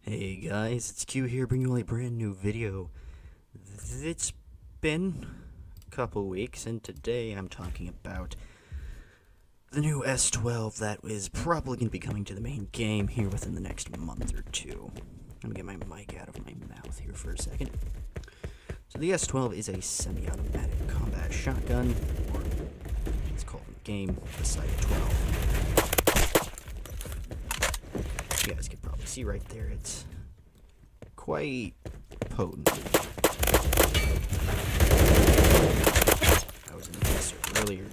Hey guys, it's Q here bringing you a brand new video. It's been a couple weeks and today I'm talking about the new S12 that is probably going to be coming to the main game here within the next month or two. Let me get my mic out of my mouth here for a second. So the S12 is a semi-automatic combat shotgun, or it's called in the game the Saiga-12. You guys can probably see right there, it's quite potent. I was in the desert earlier,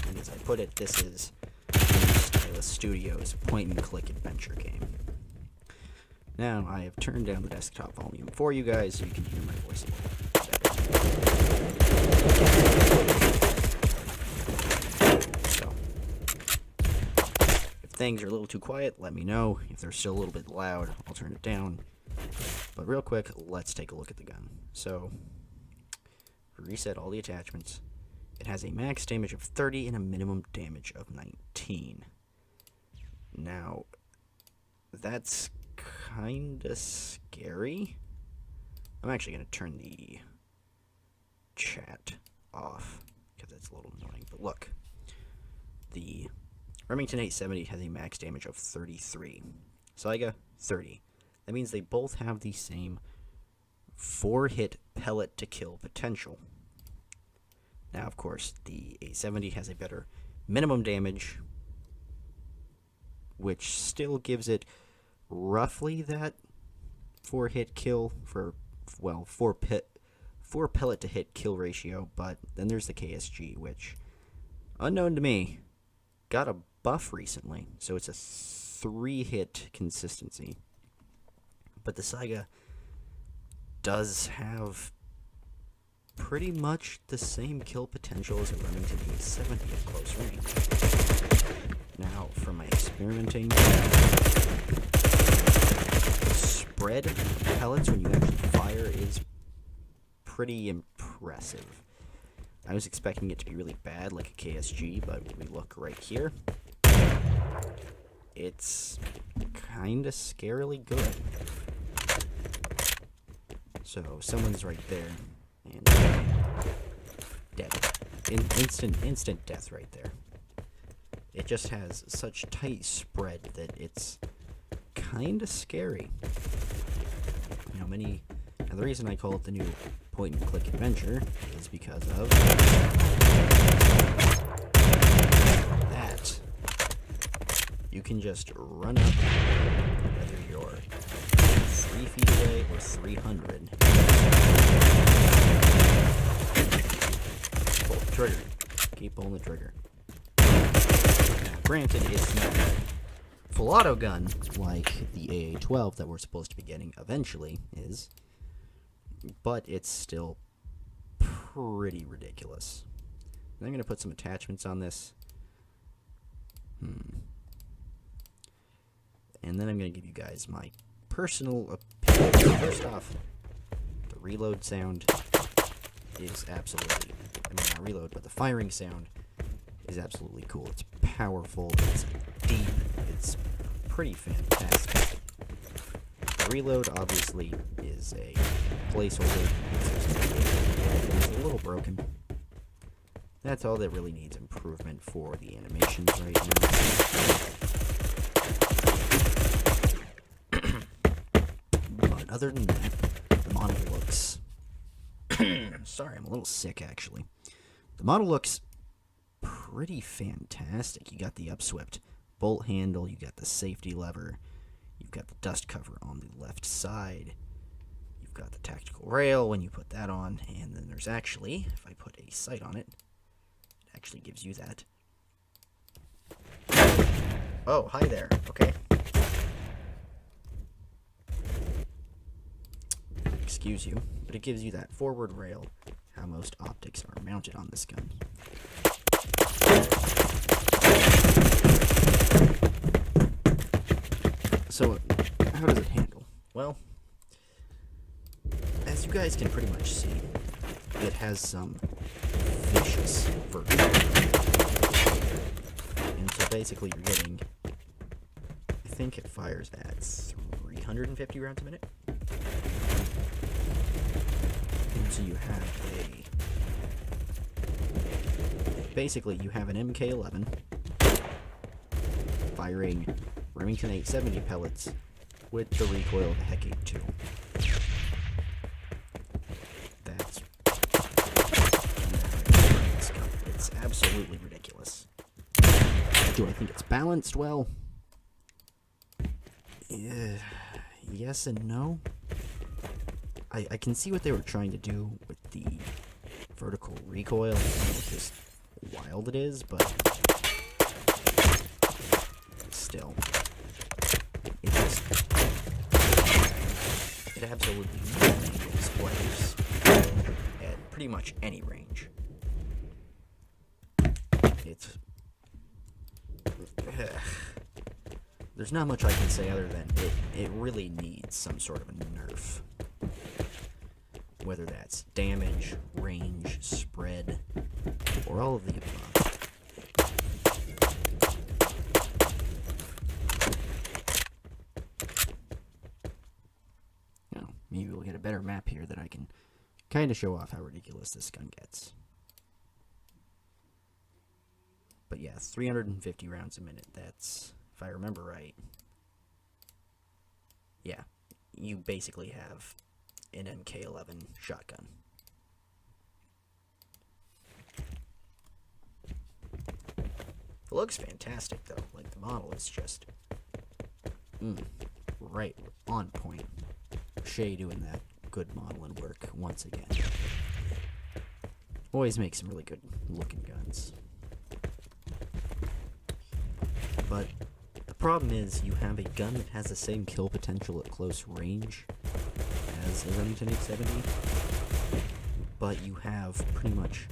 and as I put it, this is Stylis Studios point-and-click adventure game. Now, I have turned down the desktop volume for you guys so you can hear my voice a little better. So, if things are a little too quiet, let me know. If they're still a little bit loud, I'll turn it down. But real quick, let's take a look at the gun. So, reset all the attachments. It has a max damage of 30 and a minimum damage of 19. Now, that's kinda scary. I'm actually going to turn the chat off because it's a little annoying. But look, the Remington 870 has a max damage of 33. Saiga, 30. That means they both have the same 4-hit pellet to kill potential. Now, of course, the 870 has a better minimum damage, which still gives it roughly that 4-hit kill for, well, 4 pellet to hit kill ratio, but then there's the KSG, which, unknown to me, got a buff recently, so it's a 3-hit consistency. But the Saiga does have pretty much the same kill potential as a Remington 870 at close range. Now, from my experimenting, the spread of pellets when you actually fire is pretty impressive. I was expecting it to be really bad like a KSG, but when we look right here, it's kinda scarily good. So someone's right there, and dead. Instant death right there. It just has such tight spread that it's kinda scary. You know, now the reason I call it the new point-and-click adventure is because of that. You can just run up, whether you're 3 feet away or 300. Pull the trigger. Keep pulling the trigger. Now, granted, it's not a full auto gun like the AA-12 that we're supposed to be getting eventually is, but it's still pretty ridiculous. And I'm going to put some attachments on this. And then I'm going to give you guys my personal opinion. First off, the reload sound is absolutely, not reload, but the firing sound is absolutely cool. It's powerful, it's deep, it's pretty fantastic. The reload obviously is a placeholder. It's a little broken. That's all that really needs improvement for the animations right now. But other than that, the model looks... Sorry, I'm a little sick actually. The model looks pretty fantastic. You got the upswept bolt handle, you got the safety lever, you've got the dust cover on the left side, you've got the tactical rail when you put that on, and then there's actually, if I put a sight on it, it actually gives you that. Oh, hi there. Okay. Excuse you, but it gives you that forward rail, how most optics are mounted on this gun. So, how does it handle? Well, as you guys can pretty much see, it has some vicious vertical. And so basically you're getting, I think it fires at 300 350 rounds a minute. And so you have basically you have an MK11 firing Remington 870 pellets with the recoil of the Heck 82. That's it's absolutely ridiculous. Do I think it's balanced well? Yes and no. I can see what they were trying to do with the vertical recoil, just wild it is, but still, it absolutely enables players at pretty much any range. It's there's not much I can say other than it really needs some sort of a nerf. Whether that's damage, range, spread, or all of the above. Now, maybe we'll get a better map here that I can kind of show off how ridiculous this gun gets. But yeah, 350 rounds a minute, that's, if I remember right, yeah, you basically have an MK11 shotgun. It looks fantastic though, like the model is just right on point. Shay doing that good modeling work once again. Always makes some really good looking guns. But the problem is you have a gun that has the same kill potential at close range as the Remington 870, but you have pretty much,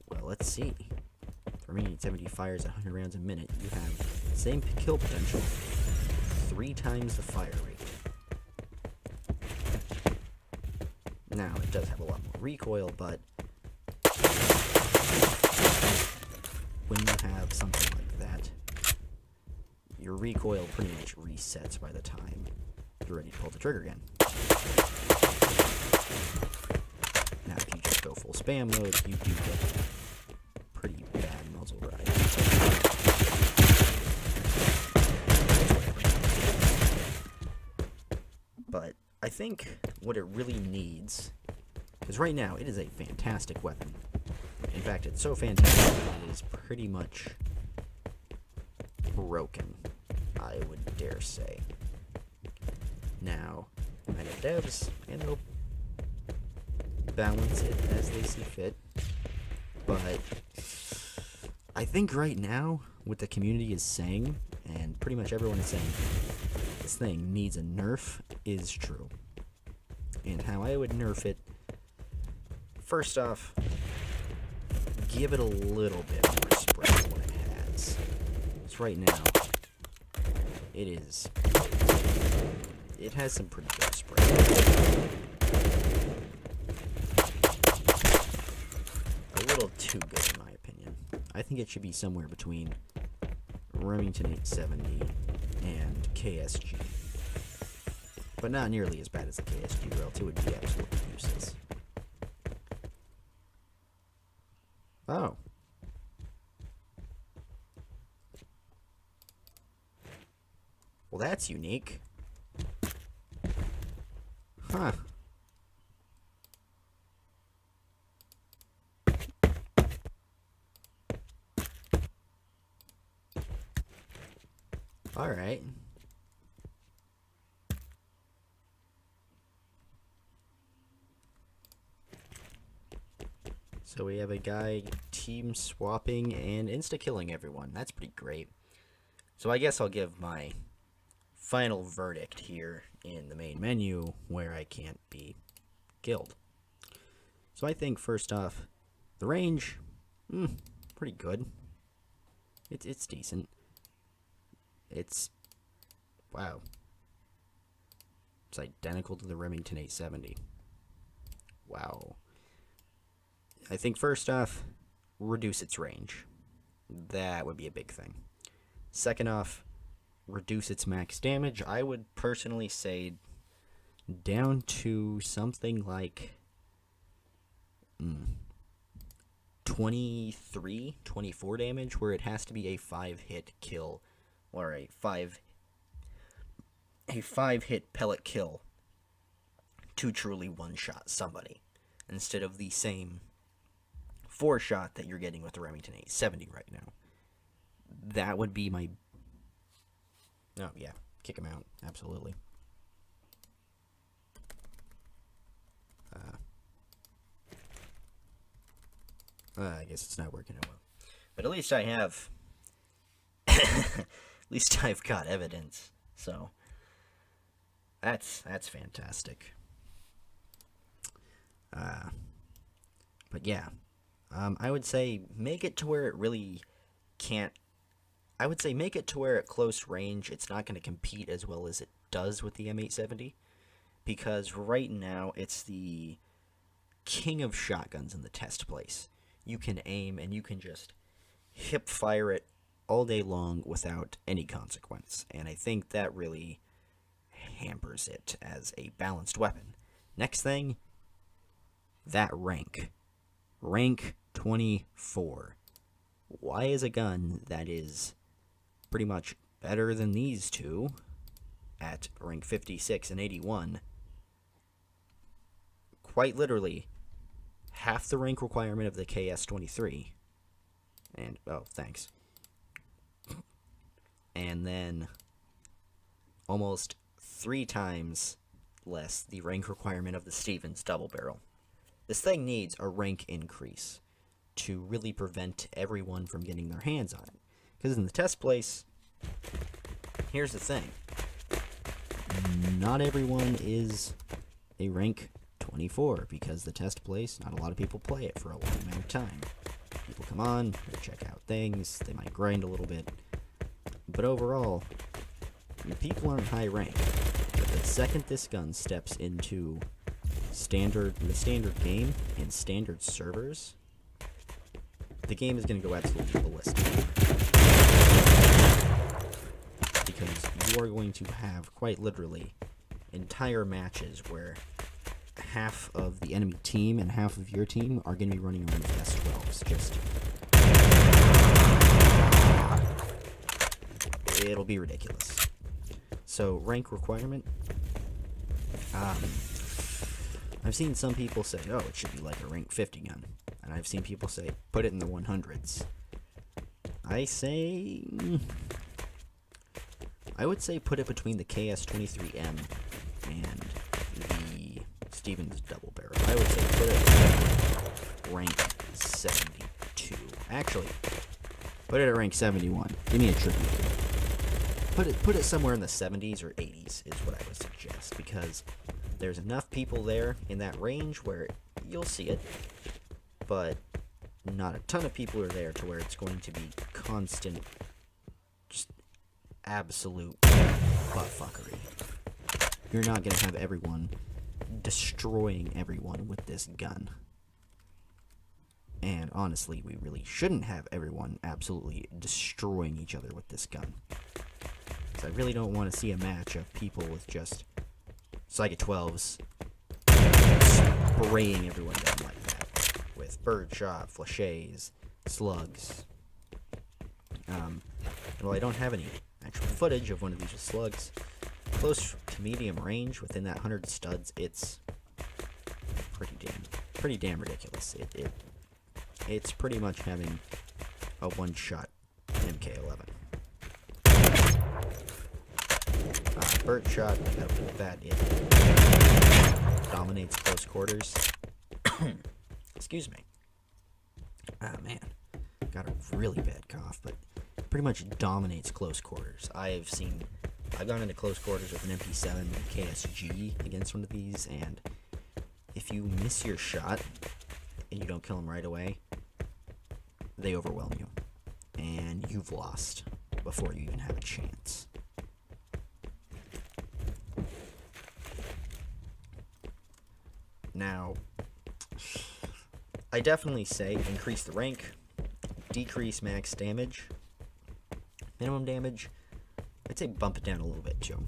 well, let's see. The Remington 870 fires 100 rounds a minute. You have the same kill potential, 3 times the fire rate. Now, it does have a lot more recoil, but when you have something like that, your recoil pretty much resets by the time you're ready to pull the trigger again. Now, if you just go full spam mode, you do get pretty bad muzzle ride. But I think what it really needs, because right now it is a fantastic weapon. In fact, it's so fantastic that it is pretty much broken, I would dare say. Now, I know devs, and they'll balance it as they see fit, but I think right now, what the community is saying, and pretty much everyone is saying, this thing needs a nerf, is true. And how I would nerf it, first off, give it a little bit more spread than what it has. Because right now, it has some pretty good spread. A little too good in my opinion. I think it should be somewhere between Remington 870 and KSG. But not nearly as bad as the KSG, or else it would be absolutely useless. Oh. Well, that's unique. Huh. All right. So we have a guy team swapping and insta-killing everyone. That's pretty great. So I guess I'll give my final verdict here in the main menu where I can't be killed. So I think first off, the range, pretty good. It's decent. Wow. It's identical to the Remington 870. Wow. I think first off, reduce its range. That would be a big thing. Second off, reduce its max damage, I would personally say down to something like 23, 24 damage, where it has to be a 5-hit kill, or a 5-hit pellet kill to truly one-shot somebody, instead of the same 4-shot that you're getting with the Remington 870 right now. That would be my... Oh, yeah. Kick him out. Absolutely. I guess it's not working out well. But at least I have... at least I've got evidence. So, that's fantastic. But yeah. I would say make it to where it really can't... I would say make it to where at close range it's not going to compete as well as it does with the M870. Because right now it's the king of shotguns in the test place. You can aim and you can just hip fire it all day long without any consequence. And I think that really hampers it as a balanced weapon. Next thing, that rank. Rank 24. Why is a gun that is pretty much better than these two at rank 56 and 81, quite literally half the rank requirement of the KS-23, and, oh, thanks, and then almost 3 times less the rank requirement of the Stevens double barrel. This thing needs a rank increase to really prevent everyone from getting their hands on it. Because in the test place, here's the thing. Not everyone is a rank 24, because the test place, not a lot of people play it for a long amount of time. People come on, they check out things, they might grind a little bit, but overall, the people aren't high rank. But the second this gun steps into the standard game and standard servers, the game is going to go absolutely ballistic. Because you are going to have, quite literally, entire matches where half of the enemy team and half of your team are going to be running around with S12s. Just... it'll be ridiculous. So, rank requirement. I've seen some people say, oh, it should be like a rank 50 gun. And I've seen people say, put it in the 100s. I would say put it between the KS-23M and the Stevens double barrel. I would say put it at rank 72. Actually, put it at rank 71. Give me a tribute. Put it somewhere in the 70s or 80s is what I would suggest, because there's enough people there in that range where you'll see it, but not a ton of people are there to where it's going to be constant, just absolute buttfuckery. You're not going to have everyone destroying everyone with this gun. And honestly, we really shouldn't have everyone absolutely destroying each other with this gun. So I really don't want to see a match of people with just Saiga-12s spraying everyone down like that. With birdshot, flashes, slugs. Well, I don't have any actual footage of one of these with slugs. Close to medium range, within that 100 studs, it's pretty damn ridiculous. It's pretty much having a one-shot MK11. Birdshot, I gotta put that, it dominates close quarters. Excuse me. Ah, man. Got a really bad cough, but pretty much dominates close quarters. I've gone into close quarters with an MP7 and KSG against one of these, and if you miss your shot and you don't kill them right away, they overwhelm you, and you've lost before you even have a chance. Now, I definitely say increase the rank, decrease max damage, minimum damage, I'd say bump it down a little bit too.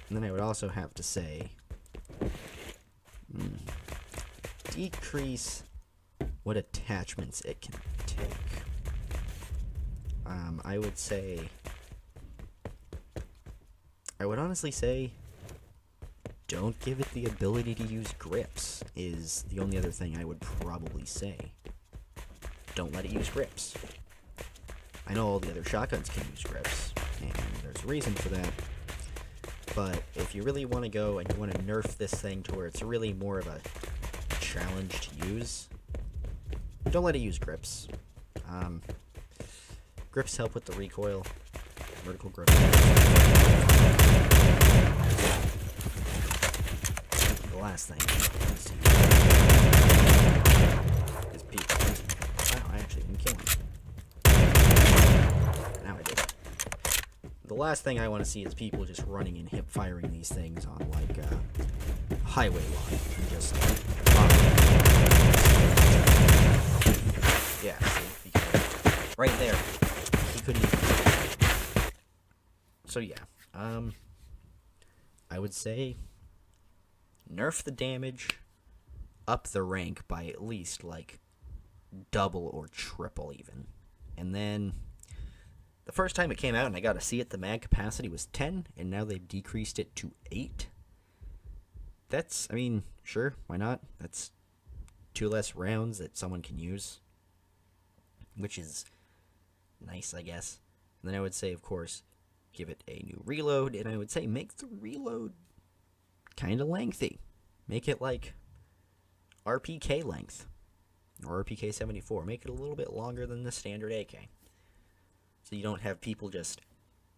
And then I would also have to say, decrease what attachments it can take. I would say, I would honestly say, don't give it the ability to use grips, is the only other thing I would probably say. Don't let it use grips. I know all the other shotguns can use grips, and there's a reason for that. But if you really want to go and you want to nerf this thing to where it's really more of a challenge to use, don't let it use grips. Grips help with the recoil. Vertical grip. The last thing is people. Wow, I actually didn't kill him. Now I did. The last thing I want to see is people just running and hip firing these things on like highway line and just yeah, see, right there. He couldn't even. So yeah, I would say nerf the damage, up the rank by at least like double or triple even. And then the first time it came out and I got to see it, the mag capacity was 10, and now they've decreased it to 8. That's, I mean, sure, why not? That's 2 less rounds that someone can use, which is nice, I guess. And then I would say, of course, give it a new reload, and I would say make the reload kind of lengthy. Make it like RPK length, or RPK 74. Make it a little bit longer than the standard AK. So you don't have people just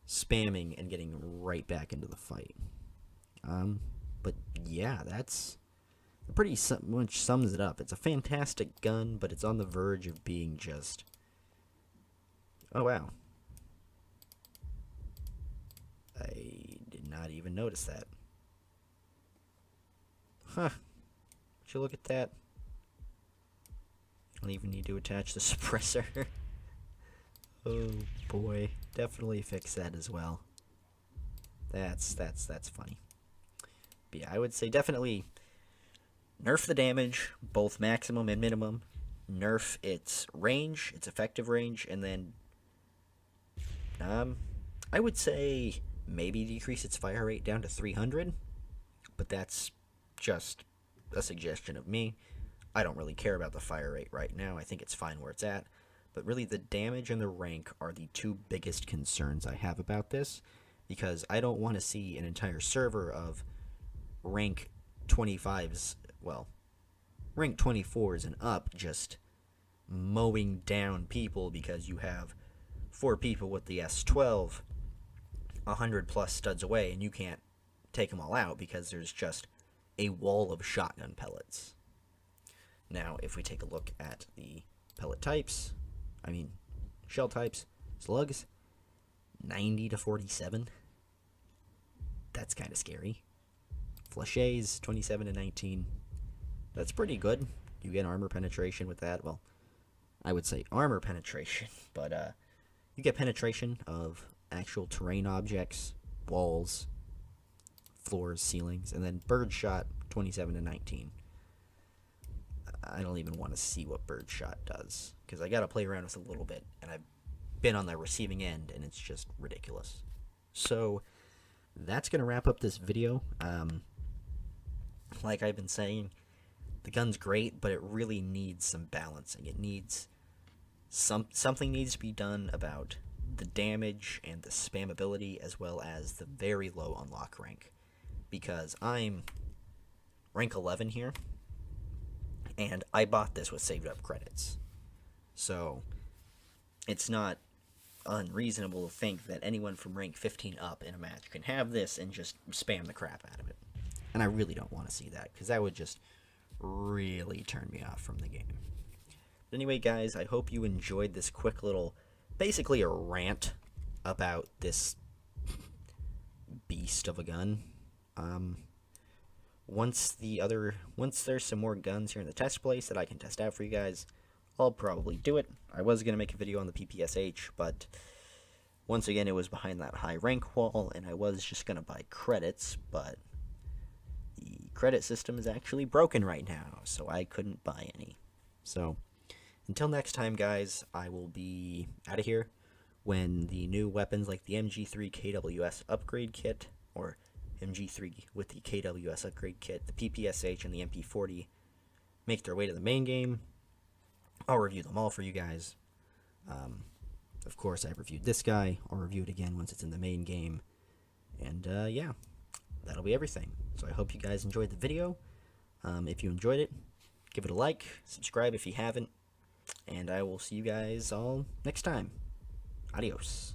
spamming and getting right back into the fight. But yeah, that's pretty much sums it up. It's a fantastic gun, but it's on the verge of being just... Oh, wow. I did not even notice that. Huh. Would you look at that? I don't even need to attach the suppressor. Oh boy, definitely fix that as well. That's funny. But yeah, I would say definitely nerf the damage, both maximum and minimum. Nerf its range, its effective range, and then I would say maybe decrease its fire rate down to 300, but that's just a suggestion of me. I don't really care about the fire rate right now. I think it's fine where it's at. But really, the damage and the rank are the 2 biggest concerns I have about this, because I don't want to see an entire server of rank 25s, well, rank 24s and up just mowing down people because you have 4 people with the S12 100 plus studs away and you can't take them all out because there's just a wall of shotgun pellets. Now, if we take a look at the pellet types, shell types, slugs, 90 to 47. That's kind of scary. Flechets, 27 to 19. That's pretty good. You get armor penetration with that. Well, I would say armor penetration, but you get penetration of actual terrain objects, walls, floors, ceilings, and then birdshot, 27 to 19. I don't even want to see what birdshot does, because I got to play around with it a little bit, and I've been on the receiving end, and it's just ridiculous. So that's going to wrap up this video. Like I've been saying, the gun's great, but it really needs some balancing. It needs something needs to be done about the damage and the spammability, as well as the very low unlock rank, because I'm rank 11 here, and I bought this with saved up credits. So it's not unreasonable to think that anyone from rank 15 up in a match can have this and just spam the crap out of it. And I really don't want to see that, because that would just really turn me off from the game. But anyway, guys, I hope you enjoyed this quick little, basically a rant about this beast of a gun. Once there's some more guns here in the test place that I can test out for you guys, I'll probably do it. I was going to make a video on the PPSH, but Once again, it was behind that high rank wall, and I was just going to buy credits, but the credit system is actually broken right now, so I couldn't buy any. So, until next time, guys, I will be out of here when the new weapons like the MG3 KWS upgrade kit, or MG3 with the KWS upgrade kit, the PPSH, and the MP40 make their way to the main game. I'll review them all for you guys. Of course, I reviewed this guy. I'll review it again once it's in the main game. And yeah, that'll be everything. So I hope you guys enjoyed the video. If you enjoyed it, give it a like, subscribe if you haven't, and I will see you guys all next time. Adios.